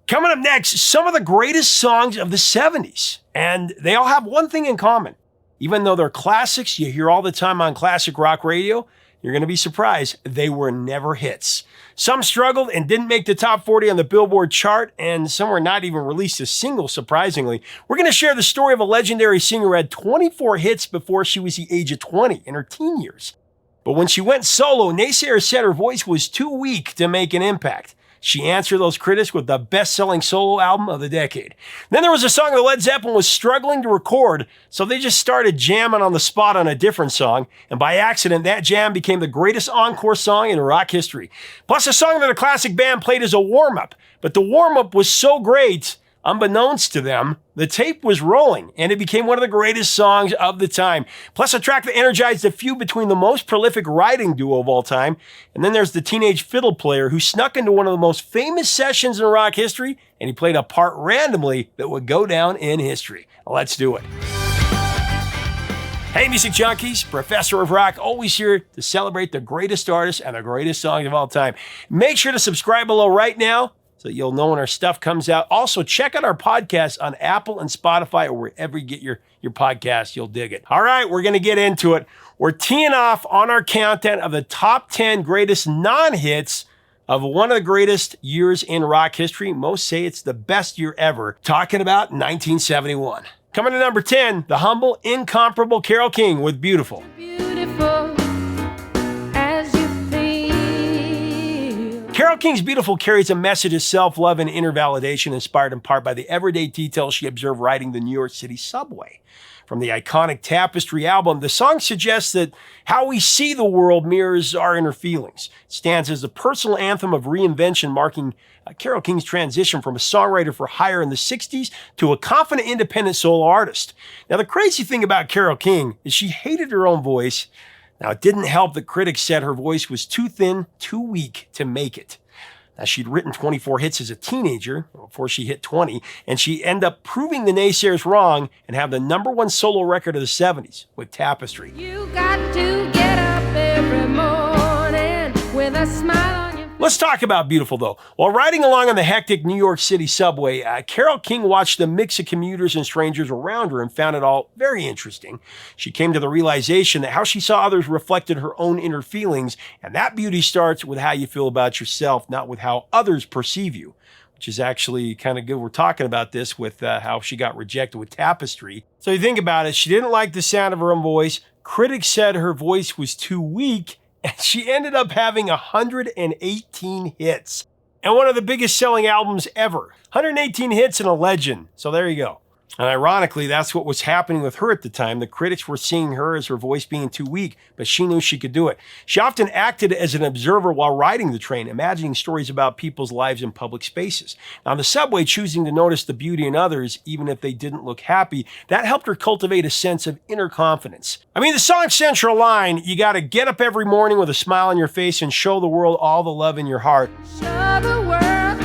Coming up next, some of the greatest songs of the 70s. And they all have one thing in common. Even though they're classics you hear all the time on classic rock radio, you're going to be surprised, they were never hits. Some struggled and didn't make the top 40 on the Billboard chart, and some were not even released as singles, surprisingly. We're going to share the story of a legendary singer who had 24 hits before she was the age of 20 in her teen years. But when she went solo, naysayers said her voice was too weak to make an impact. She answered those critics with the best-selling solo album of the decade. Then there was a song that Led Zeppelin was struggling to record, so they just started jamming on the spot on a different song, and by accident, that jam became the greatest encore song in rock history. Plus, a song that a classic band played as a warm-up, but the warm-up was so great, unbeknownst to them, the tape was rolling, and it became one of the greatest songs of the time. Plus, a track that energized the feud between the most prolific writing duo of all time. And then there's the teenage fiddle player who snuck into one of the most famous sessions in rock history, and he played a part randomly that would go down in history. Let's do it. Hey, music junkies, Professor of Rock, always here to celebrate the greatest artists and the greatest songs of all time. Make sure to subscribe below right now, so you'll know when our stuff comes out. Also, check out our podcast on Apple and Spotify or wherever you get your podcast. You'll dig it. All right, we're going to get into it. We're teeing off on our countdown of the top 10 greatest non-hits of one of the greatest years in rock history. Most say it's the best year ever. Talking about 1971. Coming to number 10, the humble, incomparable Carole King with Beautiful. Beautiful. Carole King's Beautiful carries a message of self-love and inner validation, inspired in part by the everyday details she observed riding the New York City subway. From the iconic Tapestry album, the song suggests that how we see the world mirrors our inner feelings. It stands as a personal anthem of reinvention, marking Carole King's transition from a songwriter for hire in the 60s to a confident independent solo artist. Now, the crazy thing about Carole King is she hated her own voice. Now, it didn't help that critics said her voice was too thin, too weak to make it. Now, she'd written 24 hits as a teenager before she hit 20, and she ended up proving the naysayers wrong and have the #1 solo record of the 70s with Tapestry. You got to get up every morning with a smile on your face. Let's talk about Beautiful, though. While riding along on the hectic New York City subway, Carole King watched the mix of commuters and strangers around her and found it all very interesting. She came to the realization that how she saw others reflected her own inner feelings, and that beauty starts with how you feel about yourself, not with how others perceive you, which is actually kind of good. We're talking about this with how she got rejected with Tapestry. So you think about it, she didn't like the sound of her own voice. Critics said her voice was too weak, and she ended up having 118 hits and one of the biggest selling albums ever. 118 hits and a legend. So there you go. And ironically, that's what was happening with her at the time. The critics were seeing her as her voice being too weak, but she knew she could do it. She often acted as an observer while riding the train, imagining stories about people's lives in public spaces. Now, on the subway, choosing to notice the beauty in others, even if they didn't look happy, that helped her cultivate a sense of inner confidence. I mean, the song's central line, you got to get up every morning with a smile on your face and show the world all the love in your heart. Show the world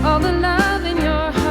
all the love in your heart.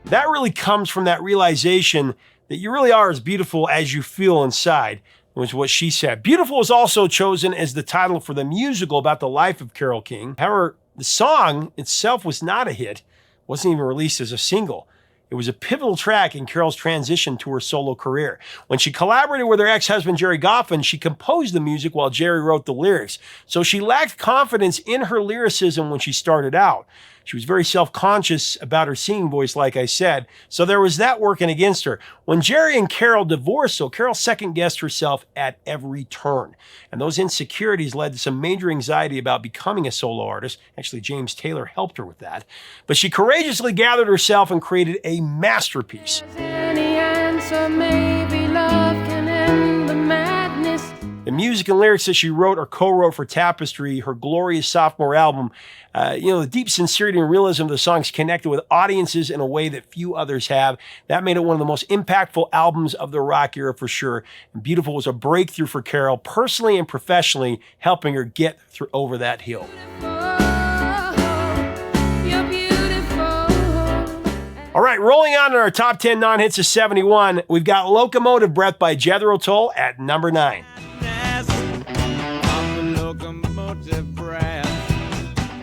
That really comes from that realization that you really are as beautiful as you feel inside, was what she said. Beautiful was also chosen as the title for the musical about the life of Carole King. However, the song itself was not a hit, wasn't even released as a single. It was a pivotal track in Carole's transition to her solo career. When she collaborated with her ex-husband, Jerry Goffin, she composed the music while Jerry wrote the lyrics. So she lacked confidence in her lyricism when she started out. She was very self-conscious about her singing voice, like I said, so there was that working against her. When Jerry and Carole divorced, so Carole second-guessed herself at every turn. And those insecurities led to some major anxiety about becoming a solo artist. Actually, James Taylor helped her with that. But she courageously gathered herself and created a masterpiece. Any answer, maybe love can end the madness. The music and lyrics that she wrote or co-wrote for Tapestry, her glorious sophomore album, the deep sincerity and realism of the songs connected with audiences in a way that few others have. That made it one of the most impactful albums of the rock era for sure. And Beautiful was a breakthrough for Carole, personally and professionally, helping her get through over that hill. You're beautiful. All right, rolling on to our top 10 non-hits of 71, we've got Locomotive Breath by Jethro Tull at number 9.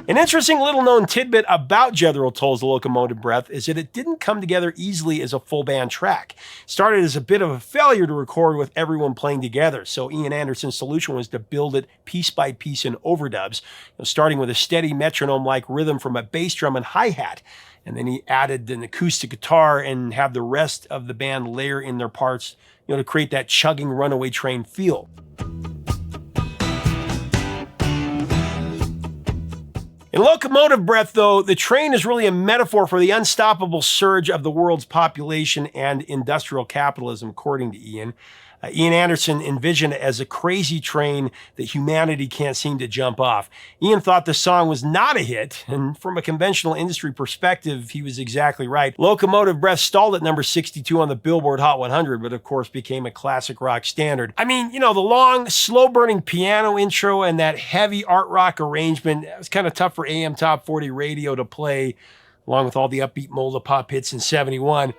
An interesting little-known tidbit about Jethro Tull's Locomotive Breath is that it didn't come together easily as a full band track. It started as a bit of a failure to record with everyone playing together, so Ian Anderson's solution was to build it piece by piece in overdubs, starting with a steady metronome-like rhythm from a bass drum and hi-hat. And then he added an acoustic guitar and have the rest of the band layer in their parts, to create that chugging runaway train feel. In Locomotive Breath, though, the train is really a metaphor for the unstoppable surge of the world's population and industrial capitalism, according to Ian. Ian Anderson envisioned it as a crazy train that humanity can't seem to jump off. Ian thought the song was not a hit, and from a conventional industry perspective, he was exactly right. Locomotive Breath stalled at number 62 on the Billboard Hot 100, but of course became a classic rock standard. I mean, the long, slow-burning piano intro and that heavy art rock arrangement, it was kind of tough for AM Top 40 radio to play, along with all the upbeat mold of pop hits in 71.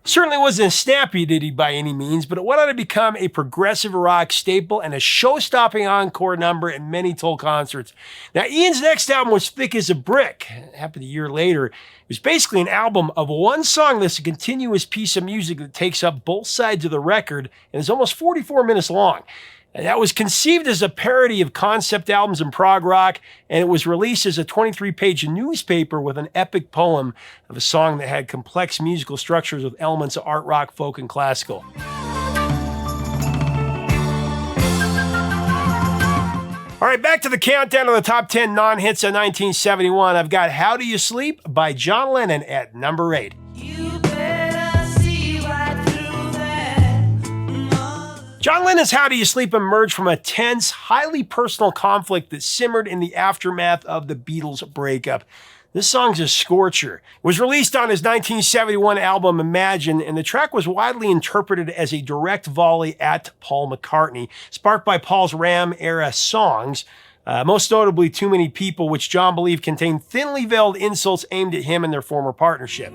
Certainly wasn't a snappy ditty by any means, but it went on to become a progressive rock staple and a show-stopping encore number in many Tull concerts. Now, Ian's next album was thick as a brick. It happened a year later. It was basically an album of one song that's a continuous piece of music that takes up both sides of the record and is almost 44 minutes long. And that was conceived as a parody of concept albums and prog rock, and it was released as a 23-page newspaper with an epic poem of a song that had complex musical structures with elements of art rock, folk, and classical. All right, back to the countdown of the top 10 non-hits of 1971. I've got How Do You Sleep by John Lennon at number 8. John Lennon's How Do You Sleep emerged from a tense, highly personal conflict that simmered in the aftermath of the Beatles' breakup. This song's a scorcher. It was released on his 1971 album Imagine, and the track was widely interpreted as a direct volley at Paul McCartney, sparked by Paul's Ram-era songs, most notably Too Many People, which John believed contained thinly veiled insults aimed at him and their former partnership.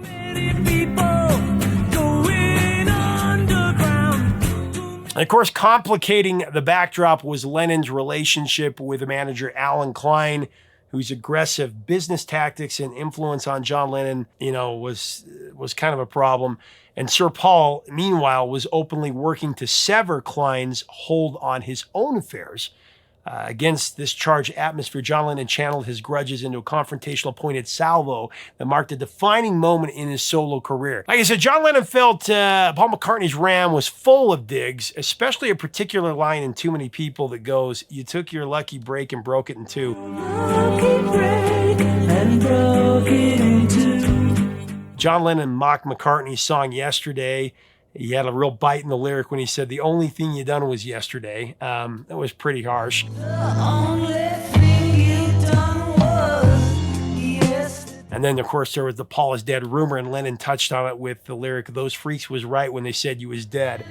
And of course, complicating the backdrop was Lennon's relationship with manager Alan Klein, whose aggressive business tactics and influence on John Lennon, was kind of a problem. And Sir Paul, meanwhile, was openly working to sever Klein's hold on his own affairs. Against this charged atmosphere, John Lennon channeled his grudges into a confrontational pointed salvo that marked a defining moment in his solo career. Like I said, John Lennon felt Paul McCartney's Ram was full of digs, especially a particular line in Too Many People that goes, "You took your lucky break and broke it in two." John Lennon mocked McCartney's song Yesterday. He had a real bite in the lyric when he said, "The only thing you done was yesterday." That was pretty harsh. And then, of course, there was the Paul is dead rumor, and Lennon touched on it with the lyric, "Those freaks was right when they said you was dead."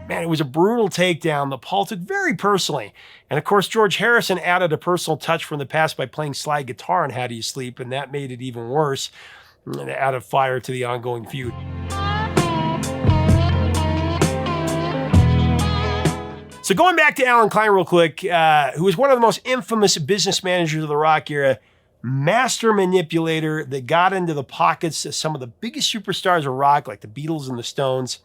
Man, it was a brutal takedown that Paul took very personally. And of course, George Harrison added a personal touch from the past by playing slide guitar on How Do You Sleep, and that made it even worse and added fire to the ongoing feud. So going back to Alan Klein real quick, who was one of the most infamous business managers of the rock era, master manipulator that got into the pockets of some of the biggest superstars of rock, like the Beatles and the Stones.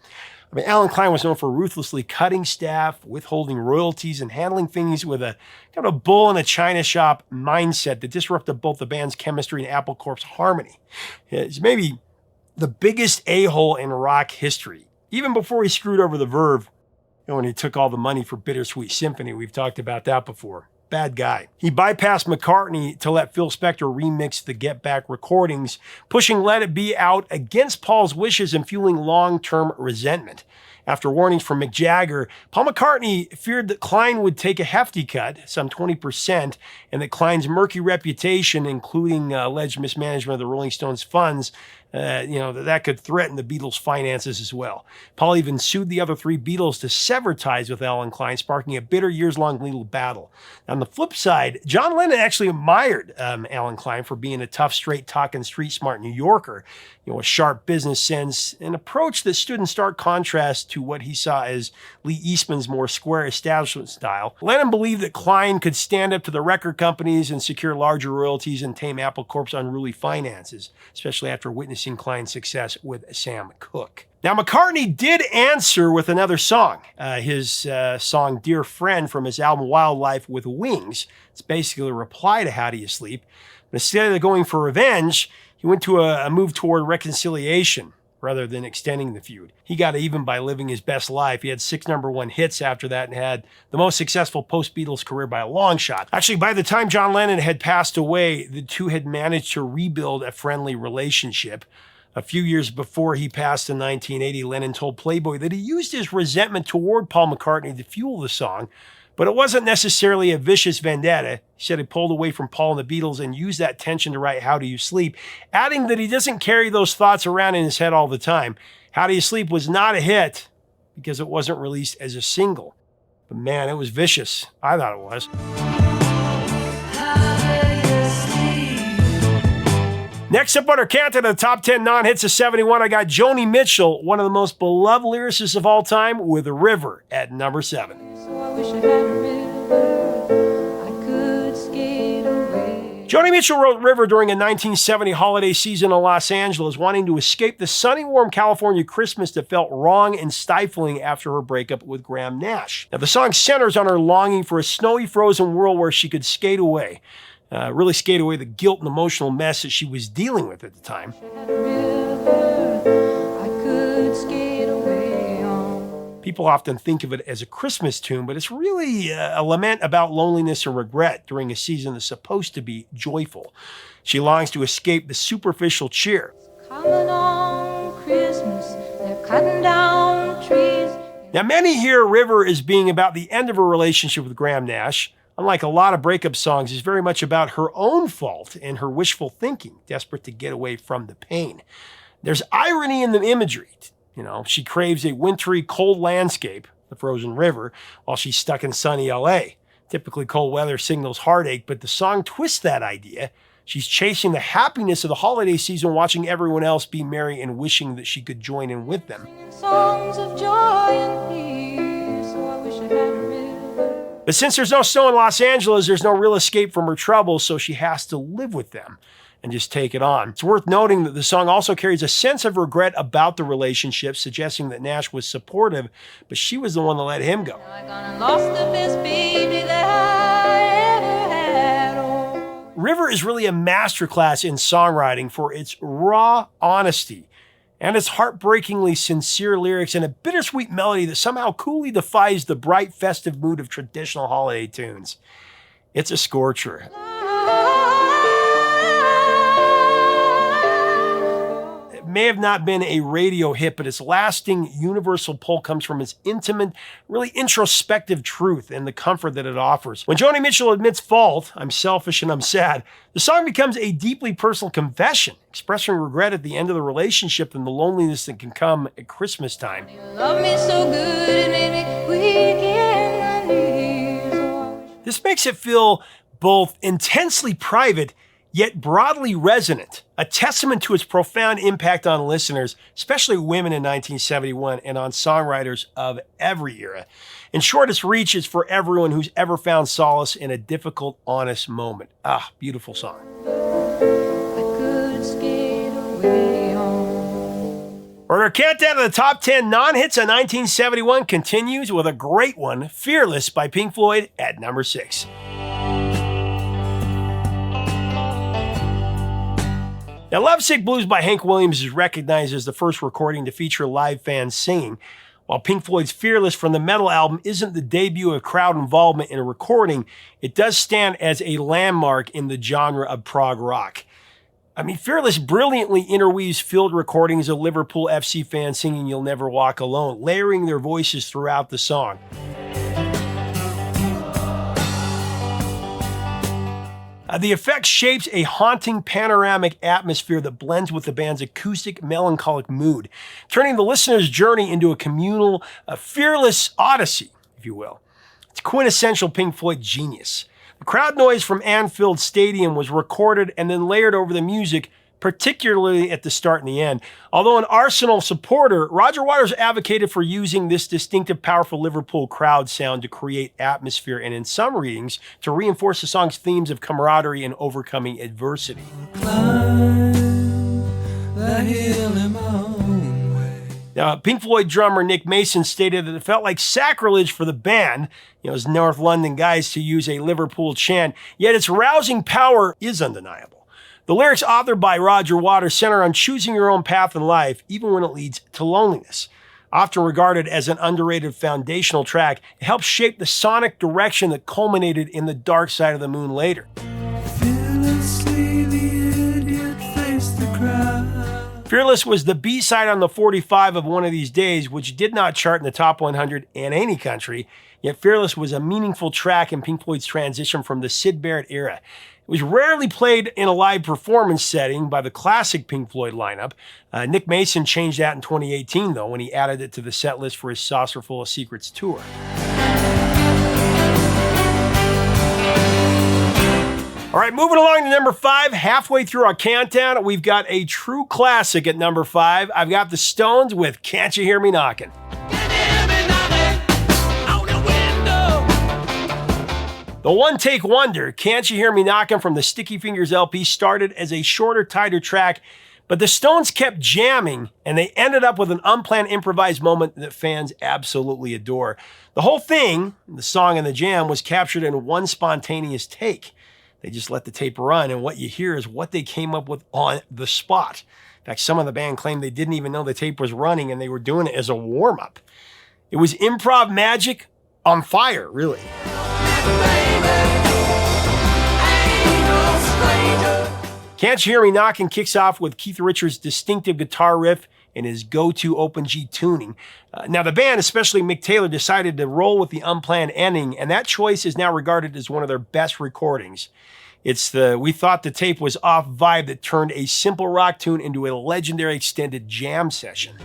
I mean, Alan Klein was known for ruthlessly cutting staff, withholding royalties, and handling things with a kind of bull in a china shop mindset that disrupted both the band's chemistry and Apple Corp's harmony. He's maybe the biggest a-hole in rock history, even before he screwed over the Verve, when he took all the money for Bittersweet Symphony. We've talked about that before. Bad guy. He bypassed McCartney to let Phil Spector remix the Get Back recordings, pushing Let It Be out against Paul's wishes and fueling long-term resentment. After warnings from Mick Jagger, Paul McCartney feared that Klein would take a hefty cut, some 20%, and that Klein's murky reputation, including alleged mismanagement of the Rolling Stones funds, that could threaten the Beatles' finances as well. Paul even sued the other three Beatles to sever ties with Alan Klein, sparking a bitter years-long legal battle. On the flip side, John Lennon actually admired Alan Klein for being a tough, straight-talking, street-smart New Yorker, with sharp business sense, an approach that stood in stark contrast to what he saw as Lee Eastman's more square establishment style. Lennon believed that Klein could stand up to the record companies and secure larger royalties and tame Apple Corp's unruly finances, especially after witnessing Klein's success with Sam Cooke. Now, McCartney did answer with another song, his song Dear Friend from his album Wildlife with Wings. It's basically a reply to How Do You Sleep? But instead of going for revenge, he went to a move toward reconciliation rather than extending the feud. He got even by living his best life. He had 6 #1 hits after that and had the most successful post-Beatles career by a long shot. Actually, by the time John Lennon had passed away, the two had managed to rebuild a friendly relationship. A few years before he passed in 1980, Lennon told Playboy that he used his resentment toward Paul McCartney to fuel the song, but it wasn't necessarily a vicious vendetta. He said he pulled away from Paul and the Beatles and used that tension to write How Do You Sleep, adding that he doesn't carry those thoughts around in his head all the time. How Do You Sleep was not a hit because it wasn't released as a single. But man, it was vicious. I thought it was. Next up on our countdown of the top 10 non-hits of 71, I got Joni Mitchell, one of the most beloved lyricists of all time, with River at number 7. So I wish I had a river I could skate away. Joni Mitchell wrote River during a 1970 holiday season in Los Angeles, wanting to escape the sunny, warm California Christmas that felt wrong and stifling after her breakup with Graham Nash. Now, the song centers on her longing for a snowy, frozen world where she could skate away. Really skate away the guilt and emotional mess that she was dealing with at the time. People often think of it as a Christmas tune, but it's really a lament about loneliness and regret during a season that's supposed to be joyful. She longs to escape the superficial cheer. Coming on Christmas, they're cutting down trees. Now, many hear River as being about the end of her relationship with Graham Nash. Unlike a lot of breakup songs, it's very much about her own fault and her wishful thinking, desperate to get away from the pain. There's irony in the imagery. She craves a wintry, cold landscape, the frozen river, while she's stuck in sunny LA. Typically, cold weather signals heartache, but the song twists that idea. She's chasing the happiness of the holiday season, watching everyone else be merry and wishing that she could join in with them. Songs of joy and peace, so I wish I had a river. But since there's no snow in Los Angeles, there's no real escape from her troubles, so she has to live with them and just take it on. It's worth noting that the song also carries a sense of regret about the relationship, suggesting that Nash was supportive, but she was the one that let him go. I gonna lost the best baby that I ever had. Oh. River is really a masterclass in songwriting for its raw honesty and its heartbreakingly sincere lyrics and a bittersweet melody that somehow coolly defies the bright, festive mood of traditional holiday tunes. It's a scorcher. It may have not been a radio hit, but its lasting universal pull comes from its intimate, really introspective truth and the comfort that it offers. When Joni Mitchell admits fault, I'm selfish and I'm sad, the song becomes a deeply personal confession, expressing regret at the end of the relationship and the loneliness that can come at Christmas time. You love me so good, it made me weak in the knees. This makes it feel both intensely private yet broadly resonant, a testament to its profound impact on listeners, especially women in 1971, and on songwriters of every era. In short, its reach is for everyone who's ever found solace in a difficult, honest moment. Ah, beautiful song. I could skate away home. Our countdown to the top 10 non-hits of 1971 continues with a great one, Fearless by Pink Floyd at number 6. Now, Lovesick Blues by Hank Williams is recognized as the first recording to feature live fans singing, while Pink Floyd's Fearless from the Metal album isn't the debut of crowd involvement in a recording. It does stand as a landmark in the genre of prog rock. Fearless brilliantly interweaves field recordings of Liverpool FC fans singing You'll Never Walk Alone, layering their voices throughout the song. The effect shapes a haunting panoramic atmosphere that blends with the band's acoustic, melancholic mood, turning the listener's journey into a communal, fearless odyssey, if you will. It's quintessential Pink Floyd genius. The crowd noise from Anfield Stadium was recorded and then layered over the music, particularly at the start and the end. Although an Arsenal supporter, Roger Waters advocated for using this distinctive, powerful Liverpool crowd sound to create atmosphere and, in some readings, to reinforce the song's themes of camaraderie and overcoming adversity. Now, Pink Floyd drummer Nick Mason stated that it felt like sacrilege for the band, as North London guys, to use a Liverpool chant, yet its rousing power is undeniable. The lyrics authored by Roger Waters center on choosing your own path in life, even when it leads to loneliness. Often regarded as an underrated foundational track, it helps shape the sonic direction that culminated in The Dark Side of the Moon later. Fearless was the B-side on the 45 of One of These Days, which did not chart in the top 100 in any country, yet Fearless was a meaningful track in Pink Floyd's transition from the Syd Barrett era. It was rarely played in a live performance setting by the classic Pink Floyd lineup. Nick Mason changed that in 2018, though, when he added it to the set list for his Saucerful of Secrets tour. All right, moving along to number 5, halfway through our countdown, we've got a true classic at number 5. I've got the Stones with Can't You Hear Me Knocking? The one-take wonder, Can't You Hear Me Knocking from the Sticky Fingers LP, started as a shorter, tighter track, but the Stones kept jamming, and they ended up with an unplanned improvised moment that fans absolutely adore. The whole thing, the song and the jam, was captured in one spontaneous take. They just let the tape run, and what you hear is what they came up with on the spot. In fact, some of the band claimed they didn't even know the tape was running, and they were doing it as a warm-up. It was improv magic on fire, really. Can't You Hear Me Knocking kicks off with Keith Richards' distinctive guitar riff and his go-to open G tuning. Now, the band, especially Mick Taylor, decided to roll with the unplanned ending, and that choice is now regarded as one of their best recordings. It's the "we thought the tape was off" vibe that turned a simple rock tune into a legendary extended jam session.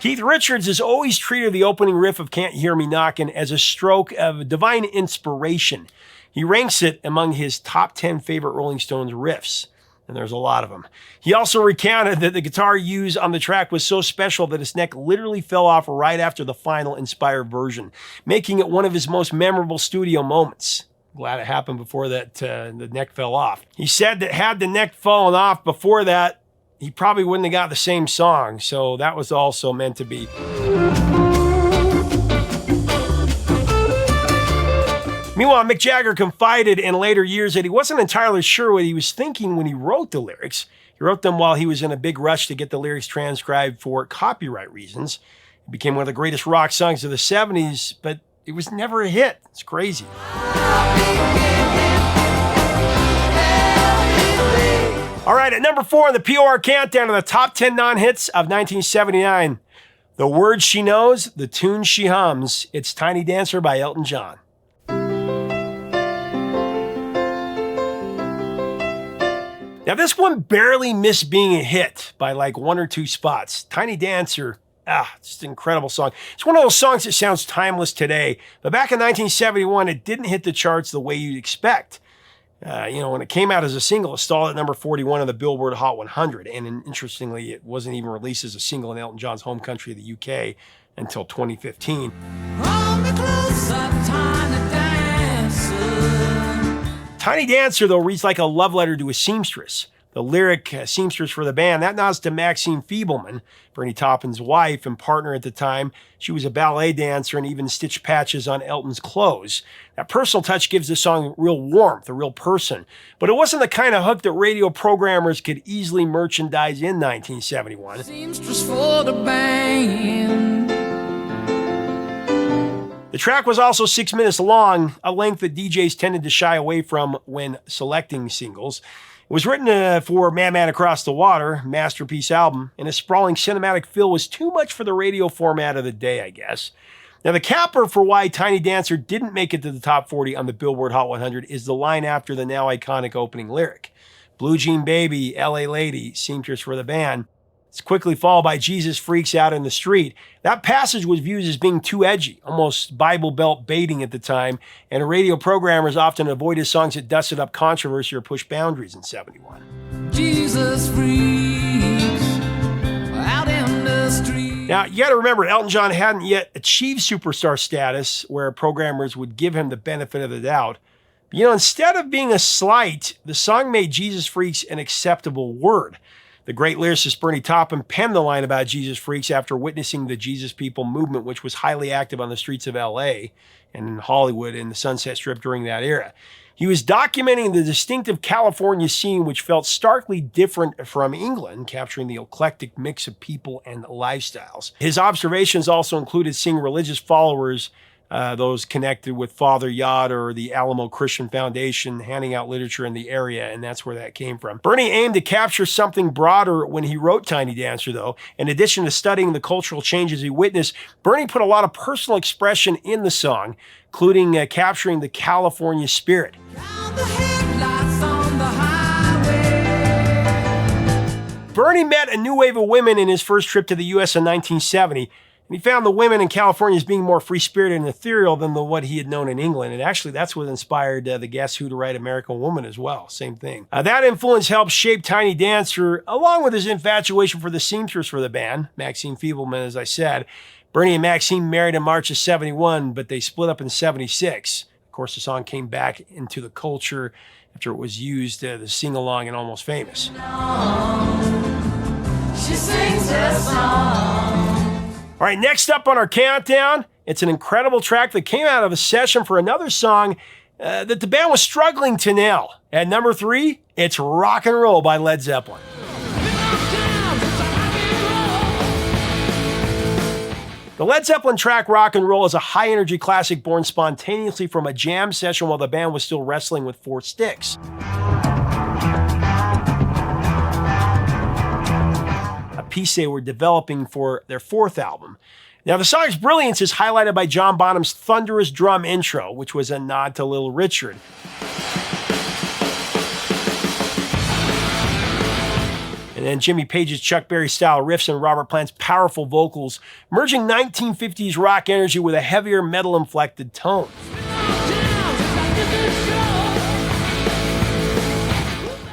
Keith Richards has always treated the opening riff of Can't You Hear Me Knockin' as a stroke of divine inspiration. He ranks it among his top 10 favorite Rolling Stones riffs, and there's a lot of them. He also recounted that the guitar used on the track was so special that his neck literally fell off right after the final inspired version, making it one of his most memorable studio moments. Glad it happened before that the neck fell off. He said that had the neck fallen off before that, he probably wouldn't have got the same song, so that was also meant to be. Meanwhile, Mick Jagger confided in later years that he wasn't entirely sure what he was thinking when he wrote the lyrics. He wrote them while he was in a big rush to get the lyrics transcribed for copyright reasons. It became one of the greatest rock songs of the 70s, but it was never a hit. It's crazy. All right, at number 4 in the POR countdown of the top 10 non-hits of 1979, the words she knows, the tune she hums, it's Tiny Dancer by Elton John. Now, this one barely missed being a hit by like 1 or 2 spots. Tiny Dancer, just an incredible song. It's one of those songs that sounds timeless today, but back in 1971, it didn't hit the charts the way you'd expect. When it came out as a single, it stalled at number 41 on the Billboard Hot 100. And interestingly, it wasn't even released as a single in Elton John's home country of the UK until 2015. Tiny Dancer, though, reads like a love letter to a seamstress. The lyric, seamstress for the band, that nods to Maxine Feebleman, Bernie Taupin's wife and partner at the time. She was a ballet dancer and even stitched patches on Elton's clothes. That personal touch gives the song real warmth, a real person. But it wasn't the kind of hook that radio programmers could easily merchandise in 1971. Seamstress for the band. The track was also 6 minutes long, a length that DJs tended to shy away from when selecting singles. It was written for Man Across the Water, masterpiece album, and a sprawling cinematic feel was too much for the radio format of the day, I guess. Now, the capper for why Tiny Dancer didn't make it to the top 40 on the Billboard Hot 100 is the line after the now iconic opening lyric. Blue Jean Baby, LA Lady, seamstress for the band. It's quickly followed by Jesus Freaks Out in the Street. That passage was viewed as being too edgy, almost Bible Belt baiting at the time, and radio programmers often avoided songs that dusted up controversy or pushed boundaries in 71. Jesus Freaks Out in the Street. Now, you got to remember, Elton John hadn't yet achieved superstar status where programmers would give him the benefit of the doubt. But, instead of being a slight, the song made Jesus Freaks an acceptable word. The great lyricist Bernie Taupin penned the line about Jesus Freaks after witnessing the Jesus People movement, which was highly active on the streets of LA and in Hollywood and the Sunset Strip during that era. He was documenting the distinctive California scene, which felt starkly different from England, capturing the eclectic mix of people and lifestyles. His observations also included seeing religious followers, those connected with Father Yod or the Alamo Christian Foundation, handing out literature in the area, and that's where that came from. Bernie aimed to capture something broader when he wrote Tiny Dancer, though. In addition to studying the cultural changes he witnessed, Bernie put a lot of personal expression in the song, including capturing the California spirit. Bernie met a new wave of women in his first trip to the U.S. in 1970, and he found the women in California as being more free-spirited and ethereal than what he had known in England. And actually, that's what inspired the Guess Who to write American Woman as well. Same thing. That influence helped shape Tiny Dancer, along with his infatuation for the seamstress for the band, Maxine Feebleman, as I said. Bernie and Maxine married in March of 71, but they split up in 76. Of course, the song came back into the culture after it was used to sing along in Almost Famous. She sings her song. All right, next up on our countdown, it's an incredible track that came out of a session for another song that the band was struggling to nail. At number 3, it's Rock and Roll by Led Zeppelin. The Led Zeppelin track Rock and Roll is a high-energy classic born spontaneously from a jam session while the band was still wrestling with 4 sticks. A piece they were developing for their 4th album. Now, the song's brilliance is highlighted by John Bonham's thunderous drum intro, which was a nod to Little Richard. And then Jimmy Page's Chuck Berry-style riffs and Robert Plant's powerful vocals, merging 1950s rock energy with a heavier metal-inflected tone.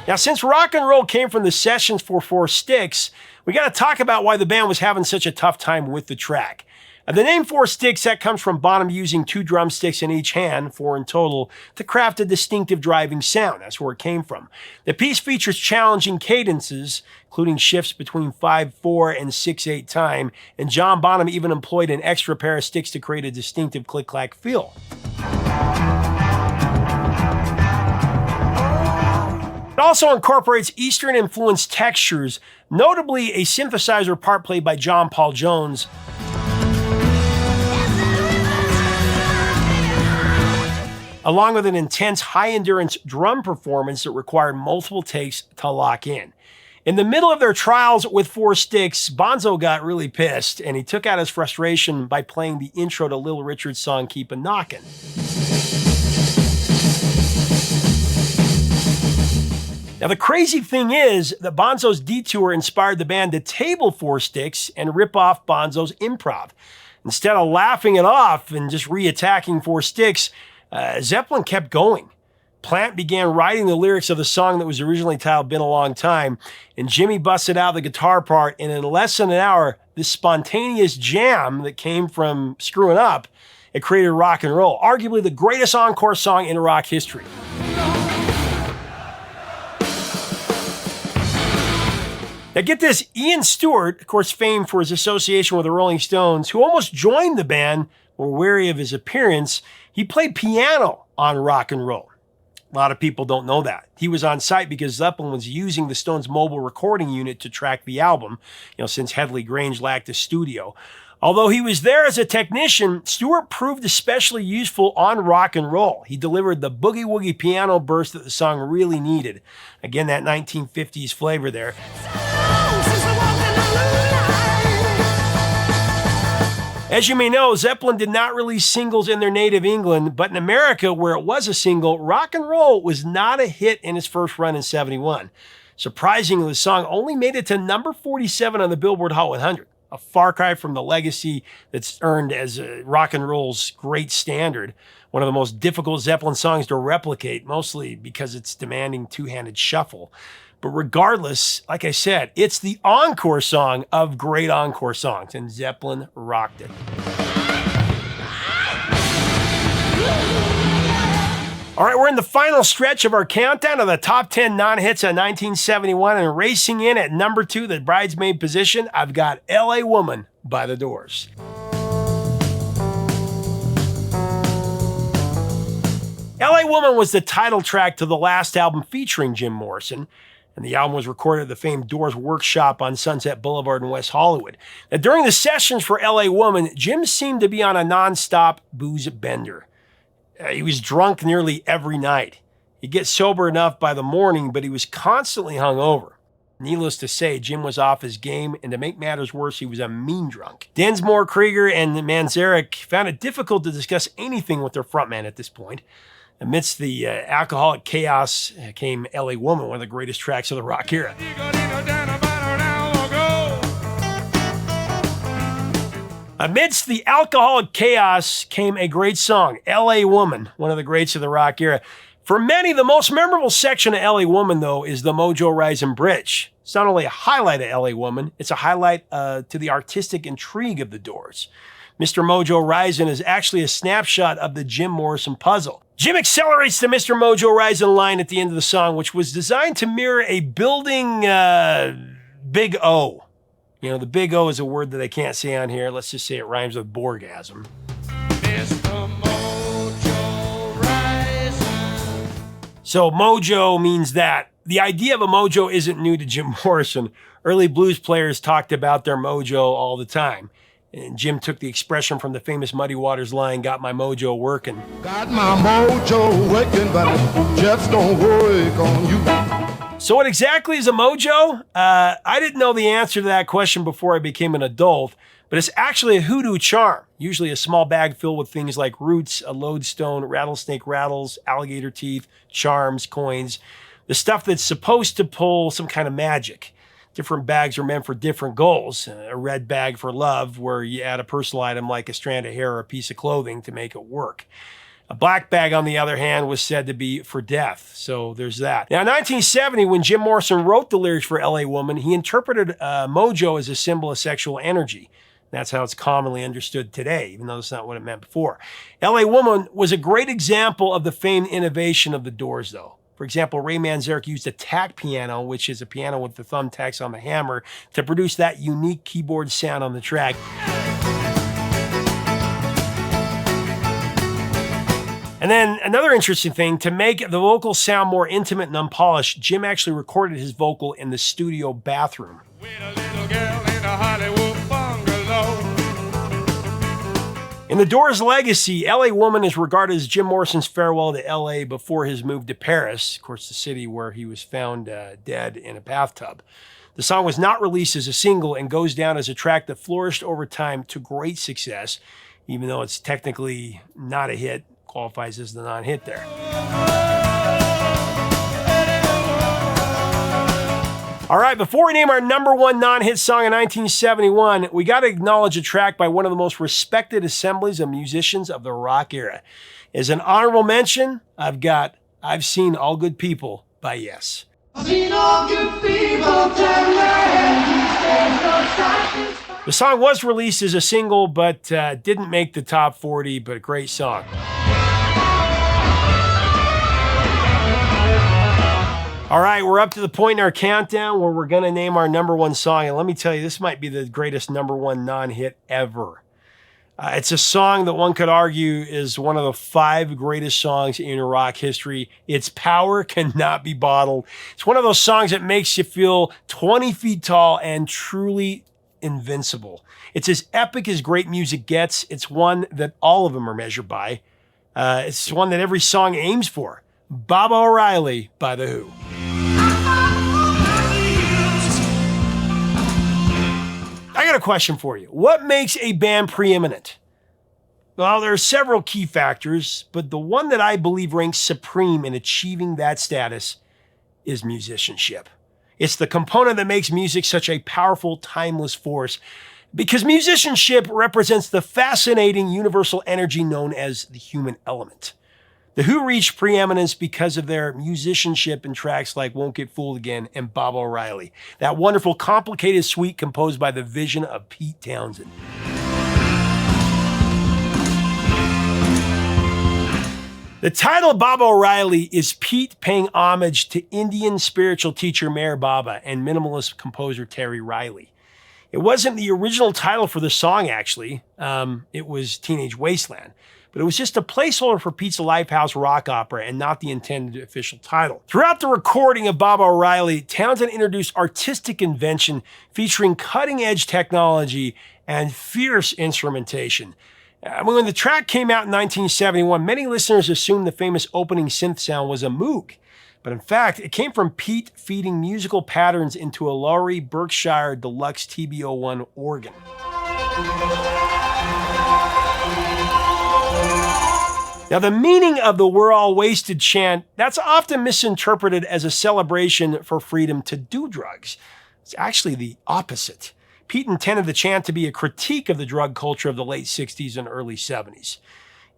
Now, since Rock and Roll came from the sessions for 4 Sticks, we got to talk about why the band was having such a tough time with the track. The name 4 Sticks, that comes from Bonham using 2 drumsticks in each hand, 4 in total, to craft a distinctive driving sound. That's where it came from. The piece features challenging cadences, including shifts between 5/4 and 6/8 time, and John Bonham even employed an extra pair of sticks to create a distinctive click-clack feel. It also incorporates Eastern-influenced textures, notably a synthesizer part played by John Paul Jones, along with an intense high-endurance drum performance that required multiple takes to lock in. In the middle of their trials with 4 Sticks, Bonzo got really pissed, and he took out his frustration by playing the intro to Little Richard's song Keep a Knockin'. Now, the crazy thing is that Bonzo's detour inspired the band to table 4 Sticks and rip off Bonzo's improv. Instead of laughing it off and just re-attacking 4 Sticks, Zeppelin kept going. Plant began writing the lyrics of the song that was originally titled Been a Long Time, and Jimmy busted out the guitar part, and in less than an hour, this spontaneous jam that came from screwing up, it created Rock and Roll, arguably the greatest encore song in rock history. Now get this, Ian Stewart, of course famed for his association with the Rolling Stones, who almost joined the band, were wary of his appearance. He played piano on Rock and Roll. A lot of people don't know that. He was on site because Zeppelin was using the Stones' mobile recording unit to track the album, since Headley Grange lacked a studio. Although he was there as a technician, Stewart proved especially useful on Rock and Roll. He delivered the boogie-woogie piano burst that the song really needed. Again, that 1950s flavor there. As you may know, Zeppelin did not release singles in their native England, but in America, where it was a single, Rock and Roll was not a hit in its first run in 71. Surprisingly, the song only made it to number 47 on the Billboard Hot 100, a far cry from the legacy that's earned as rock and roll's great standard, one of the most difficult Zeppelin songs to replicate, mostly because it's demanding two-handed shuffle. But regardless, like I said, it's the encore song of great encore songs, and Zeppelin rocked it. All right, we're in the final stretch of our countdown of the top 10 non-hits of 1971, and racing in at number 2, the bridesmaid position, I've got L.A. Woman by The Doors. L.A. Woman was the title track to the last album featuring Jim Morrison, and the album was recorded at the famed Doors workshop on Sunset Boulevard in West Hollywood. Now, during the sessions for L.A. Woman, Jim seemed to be on a non-stop booze bender. He was drunk nearly every night. He'd get sober enough by the morning, but he was constantly hungover. Needless to say, Jim was off his game, and to make matters worse, he was a mean drunk. Densmore, Krieger, and Manzarek found it difficult to discuss anything with their frontman at this point. Amidst the alcoholic chaos came L.A. Woman, one of the greatest tracks of the rock era. Amidst the alcoholic chaos came a great song, L.A. Woman, one of the greats of the rock era. For many, the most memorable section of L.A. Woman, though, is the Mojo Rising Bridge. It's not only a highlight of L.A. Woman, it's a highlight to the artistic intrigue of the Doors. Mr. Mojo Rising is actually a snapshot of the Jim Morrison puzzle. Jim accelerates the Mr. Mojo Rising line at the end of the song, which was designed to mirror a building big O. You know, the big O is a word that I can't say on here. Let's just say it rhymes with Borgasm. Mr. Mojo Rising. So mojo means that. The idea of a mojo isn't new to Jim Morrison. Early blues players talked about their mojo all the time. And Jim took the expression from the famous Muddy Waters line, got my mojo working. Got my mojo working, but it just don't work on you. So what exactly is a mojo? I didn't know the answer to that question before I became an adult, but it's actually a hoodoo charm, usually a small bag filled with things like roots, a lodestone, rattlesnake rattles, alligator teeth, charms, coins, the stuff that's supposed to pull some kind of magic. Different bags are meant for different goals. A red bag for love, where you add a personal item like a strand of hair or a piece of clothing to make it work. A black bag, on the other hand, was said to be for death. So there's that. Now, in 1970, when Jim Morrison wrote the lyrics for L.A. Woman, he interpreted mojo as a symbol of sexual energy. That's how it's commonly understood today, even though that's not what it meant before. L.A. Woman was a great example of the famed innovation of the Doors, though. For example, Ray Manzarek used a tack piano, which is a piano with the thumbtacks on the hammer, to produce that unique keyboard sound on the track. And then another interesting thing, to make the vocals sound more intimate and unpolished, Jim actually recorded his vocal in the studio bathroom. With a little girl in a Hollywood bungalow. In the Doors' legacy, L.A. Woman is regarded as Jim Morrison's farewell to L.A. before his move to Paris, of course, the city where he was found dead in a bathtub. The song was not released as a single and goes down as a track that flourished over time to great success, even though it's technically not a hit, qualifies as the non-hit there. All right, before we name our number one non-hit song in 1971, we got to acknowledge a track by one of the most respected assemblies of musicians of the rock era. As an honorable mention, I've Seen All Good People by Yes. I've seen all good people turn their heads. The song was released as a single, but didn't make the top 40, but a great song. All right, we're up to the point in our countdown where we're going to name our number one song. And let me tell you, this might be the greatest number one non-hit ever. It's a song that one could argue is one of the 5 greatest songs in rock history. Its power cannot be bottled. It's one of those songs that makes you feel 20 feet tall and truly invincible. It's as epic as great music gets. It's one that all of them are measured by. It's one that every song aims for. Baba O'Reilly by The Who. I got a question for you. What makes a band preeminent? Well, there are several key factors, but the one that I believe ranks supreme in achieving that status is musicianship. It's the component that makes music such a powerful, timeless force, because musicianship represents the fascinating universal energy known as the human element. The Who reached preeminence because of their musicianship in tracks like Won't Get Fooled Again and Bob O'Reilly, that wonderful complicated suite composed by the vision of Pete Townshend. The title of Bob O'Reilly is Pete paying homage to Indian spiritual teacher Meher Baba and minimalist composer Terry Riley. It wasn't the original title for the song, actually. It was Teenage Wasteland. But it was just a placeholder for Pete's Lifehouse rock opera and not the intended official title. Throughout the recording of Bob O'Reilly, Townshend introduced artistic invention featuring cutting-edge technology and fierce instrumentation. When the track came out in 1971, many listeners assumed the famous opening synth sound was a Moog. But in fact, it came from Pete feeding musical patterns into a Lowry Berkshire Deluxe TB-01 organ. Now, the meaning of the "We're All Wasted" chant, that's often misinterpreted as a celebration for freedom to do drugs. It's actually the opposite. Pete intended the chant to be a critique of the drug culture of the late 60s and early 70s.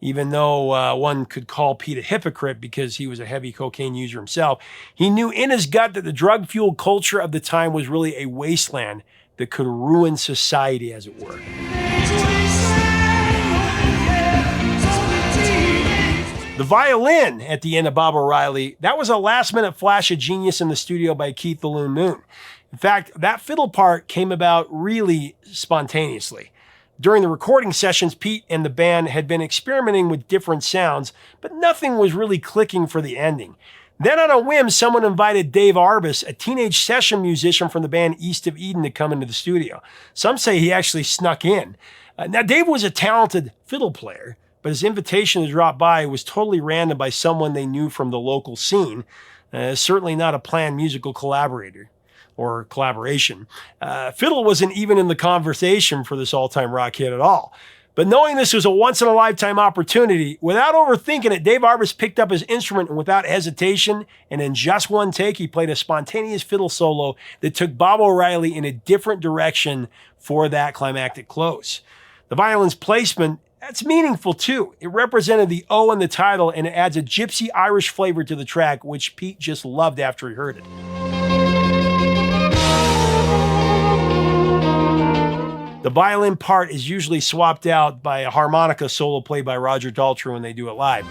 Even though one could call Pete a hypocrite because he was a heavy cocaine user himself, he knew in his gut that the drug-fueled culture of the time was really a wasteland that could ruin society, as it were. The violin at the end of Bob O'Reilly, that was a last-minute flash of genius in the studio by Keith the Loon Moon. In fact, that fiddle part came about really spontaneously. During the recording sessions, Pete and the band had been experimenting with different sounds, but nothing was really clicking for the ending. Then on a whim, someone invited Dave Arbus, a teenage session musician from the band East of Eden, to come into the studio. Some say he actually snuck in. Now, Dave was a talented fiddle player, but his invitation to drop by was totally random by someone they knew from the local scene. Certainly not a planned musical collaborator or collaboration. Fiddle wasn't even in the conversation for this all-time rock hit at all. But knowing this was a once-in-a-lifetime opportunity, without overthinking it, Dave Arbus picked up his instrument and without hesitation, and in just one take, he played a spontaneous fiddle solo that took Bob O'Reilly in a different direction for that climactic close. The violin's placement, that's meaningful too. It represented the O in the title, and it adds a gypsy Irish flavor to the track, which Pete just loved after he heard it. The violin part is usually swapped out by a harmonica solo played by Roger Daltrey when they do it live.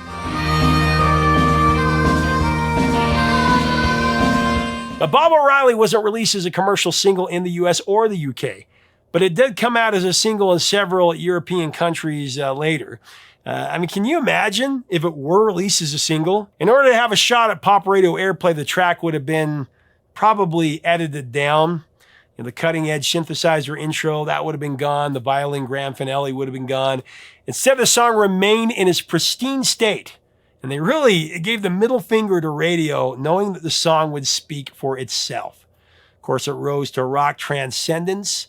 But Bob O'Reilly wasn't released as a commercial single in the US or the UK, but it did come out as a single in several European countries later. Can you imagine if it were released as a single? In order to have a shot at pop radio airplay, the track would have been probably edited down. The cutting-edge synthesizer intro, that would have been gone. The violin grand finale would have been gone. Instead, the song remained in its pristine state. And they really gave the middle finger to radio, knowing that the song would speak for itself. Of course, it rose to rock transcendence,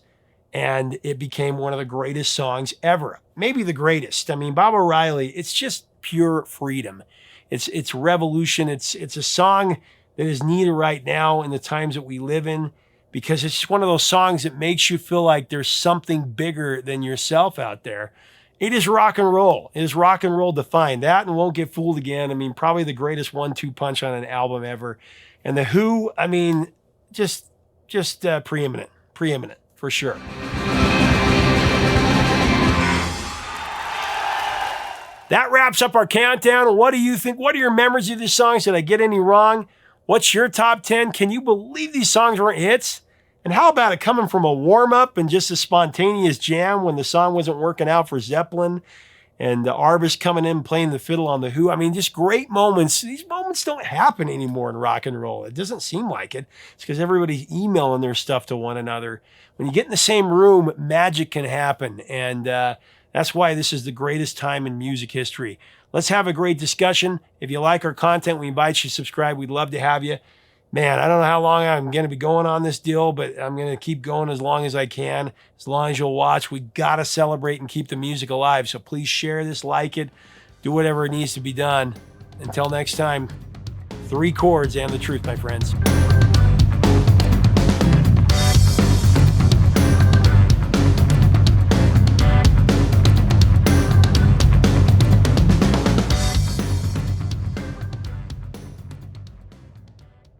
and it became one of the greatest songs ever. Maybe the greatest. Bob O'Reilly, it's just pure freedom. It's revolution. It's a song that is needed right now in the times that we live in, because it's one of those songs that makes you feel like there's something bigger than yourself out there. It is rock and roll. It is rock and roll defined. That and Won't Get Fooled Again. Probably the greatest 1-2 punch on an album ever. And the Who, just preeminent for sure. That wraps up our countdown. What do you think? What are your memories of these songs? Did I get any wrong? What's your top 10? Can you believe these songs weren't hits? And how about it coming from a warm-up and just a spontaneous jam when the song wasn't working out for Zeppelin, and Arbus coming in playing the fiddle on the Who? Just great moments. These moments don't happen anymore in rock and roll. It doesn't seem like it. It's because everybody's emailing their stuff to one another. When you get in the same room, magic can happen. And that's why this is the greatest time in music history. Let's have a great discussion. If you like our content, we invite you to subscribe. We'd love to have you. Man, I don't know how long I'm going to be going on this deal, but I'm going to keep going as long as I can, as long as you'll watch. We got to celebrate and keep the music alive. So please share this, like it, do whatever needs to be done. Until next time, 3 chords and the truth, my friends.